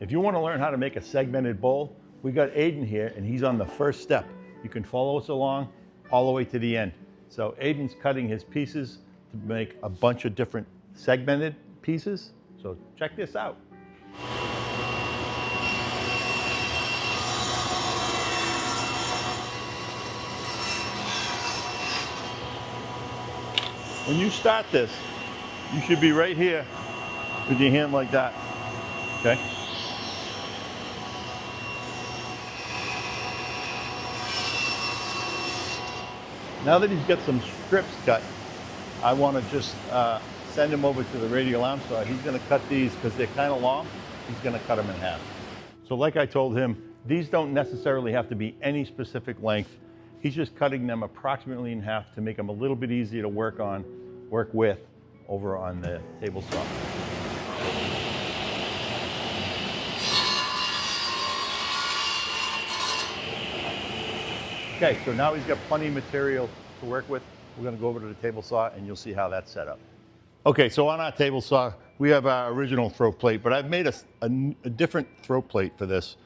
If you want to learn how to make a segmented bowl, we got Aiden here and he's on the first step. You can follow us along all the way to the end. So Aiden's cutting his pieces to make a bunch of different segmented pieces. So check this out. When you start this, you should be right here with your hand like that, okay? Now that he's got some strips cut, I want to just send him over to the radial arm saw. He's going to cut these because they're kind of long. He's going to cut them in half. So like I told him, these don't necessarily have to be any specific length. He's just cutting them approximately in half to make them a little bit easier to work with over on the table saw. Okay, so now he's got plenty of material to work with. We're gonna go over to the table saw and you'll see how that's set up. Okay, so on our table saw, we have our original throat plate, but I've made a different throat plate for this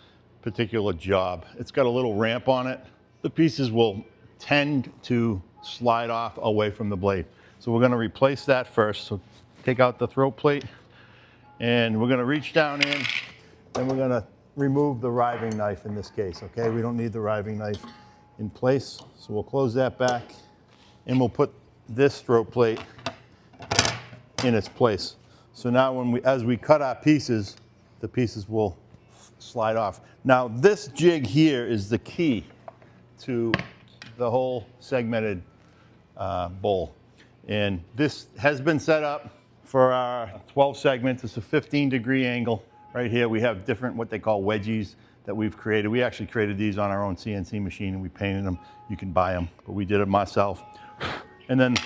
particular job. It's got a little ramp on it. The pieces will tend to slide off away from the blade. So we're gonna replace that first. So take out the throat plate and we're gonna reach down in and we're gonna remove the riving knife in this case, okay? We don't need the riving knife in place. So we'll close that back and we'll put this throat plate in its place. So now as we cut our pieces, the pieces will slide off. Now this jig here is the key to the whole segmented bowl. And this has been set up for our 12 segments. It's a 15-degree angle. Right here we have different what they call wedgies that we've created. We actually created these on our own CNC machine and we painted them. You can buy them, but we did it myself. And then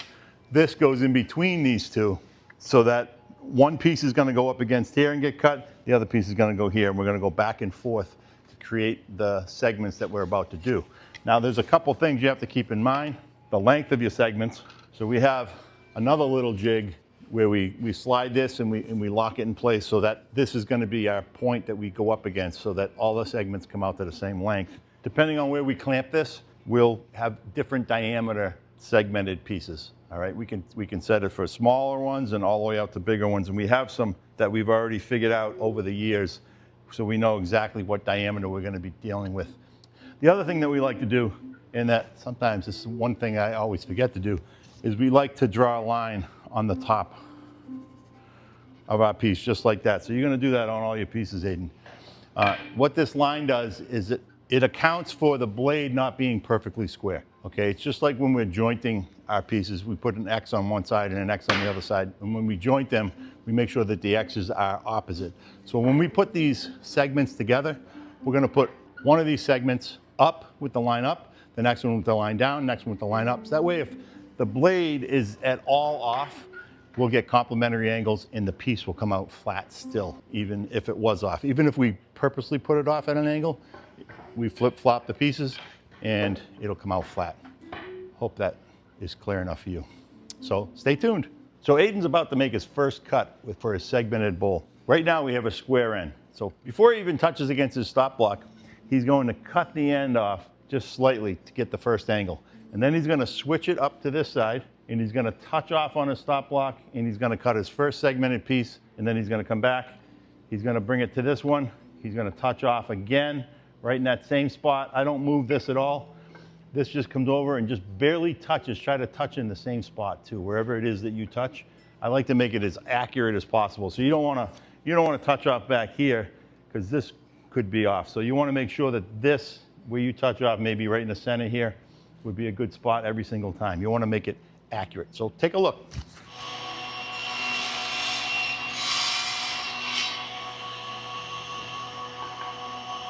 this goes in between these two so that one piece is gonna go up against here and get cut, the other piece is gonna go here, and we're gonna go back and forth to create the segments that we're about to do. Now there's a couple things you have to keep in mind. The length of your segments. So we have another little jig where we slide this and we lock it in place so that this is going to be our point that we go up against so that all the segments come out to the same length. Depending on where we clamp this, we'll have different diameter segmented pieces. All right, we can set it for smaller ones and all the way out to bigger ones. And we have some that we've already figured out over the years so we know exactly what diameter we're going to be dealing with. The other thing that we like to do, and that sometimes this is one thing I always forget to do, is we like to draw a line on the top of our piece, just like that. So you're gonna do that on all your pieces, Aiden. What this line does is it accounts for the blade not being perfectly square, okay? It's just like when we're jointing our pieces, we put an X on one side and an X on the other side. And when we joint them, we make sure that the X's are opposite. So when we put these segments together, we're gonna put one of these segments up with the line up, the next one with the line down, next one with the line up. So that way, if the blade is at all off, we'll get complementary angles and the piece will come out flat still, even if it was off. Even if we purposely put it off at an angle, we flip-flop the pieces and it'll come out flat. Hope that is clear enough for you. So stay tuned. So Aiden's about to make his first cut for his segmented bowl. Right now we have a square end. So before he even touches against his stop block, he's going to cut the end off just slightly to get the first angle. And then he's gonna switch it up to this side and he's gonna touch off on his stop block and he's gonna cut his first segmented piece and then he's gonna come back. He's gonna bring it to this one. He's gonna touch off again, right in that same spot. I don't move this at all. This just comes over and just barely touches. Try to touch in the same spot too, wherever it is that you touch. I like to make it as accurate as possible. So you don't wanna touch off back here because this could be off. So you wanna make sure that this, where you touch off, maybe right in the center here, would be a good spot every single time. You want to make it accurate. So take a look.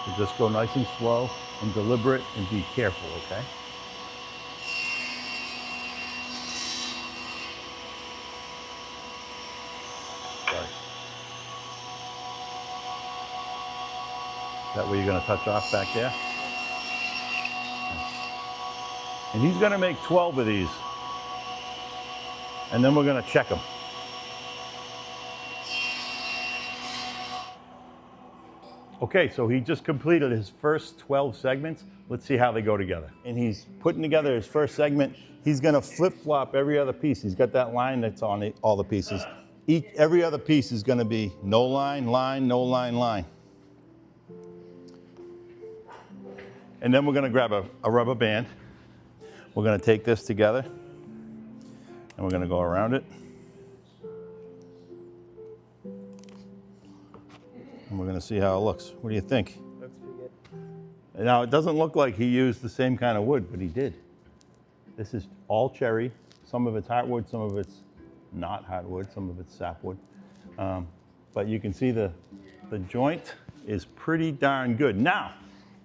So just go nice and slow and deliberate and be careful, okay? Sorry. That way you're going to touch off back there. And he's gonna make 12 of these. And then we're gonna check them. Okay, so he just completed his first 12 segments. Let's see how they go together. And he's putting together his first segment. He's gonna flip-flop every other piece. He's got that line that's on all the pieces. Every other piece is gonna be no line, line, no line, line. And then we're gonna grab a rubber band. We're gonna take this together and we're gonna go around it. And we're gonna see how it looks. What do you think? Looks pretty good. Now, it doesn't look like he used the same kind of wood, but he did. This is all cherry. Some of it's hardwood, some of it's not hardwood, some of it's sapwood. But you can see the joint is pretty darn good. Now,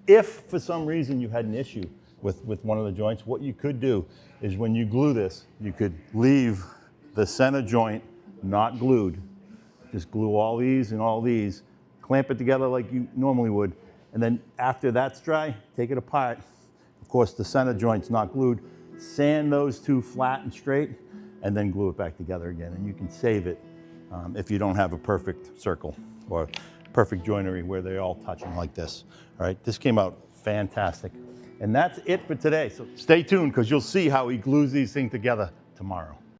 if for some reason you had an issue with one of the joints, what you could do is when you glue this, you could leave the center joint not glued. Just glue all these and all these, clamp it together like you normally would, and then after that's dry, take it apart. Of course, the center joint's not glued. Sand those two flat and straight, and then glue it back together again. And you can save it if you don't have a perfect circle or perfect joinery where they're all touching like this. All right, this came out fantastic. And that's it for today. So stay tuned because you'll see how he glues these things together tomorrow.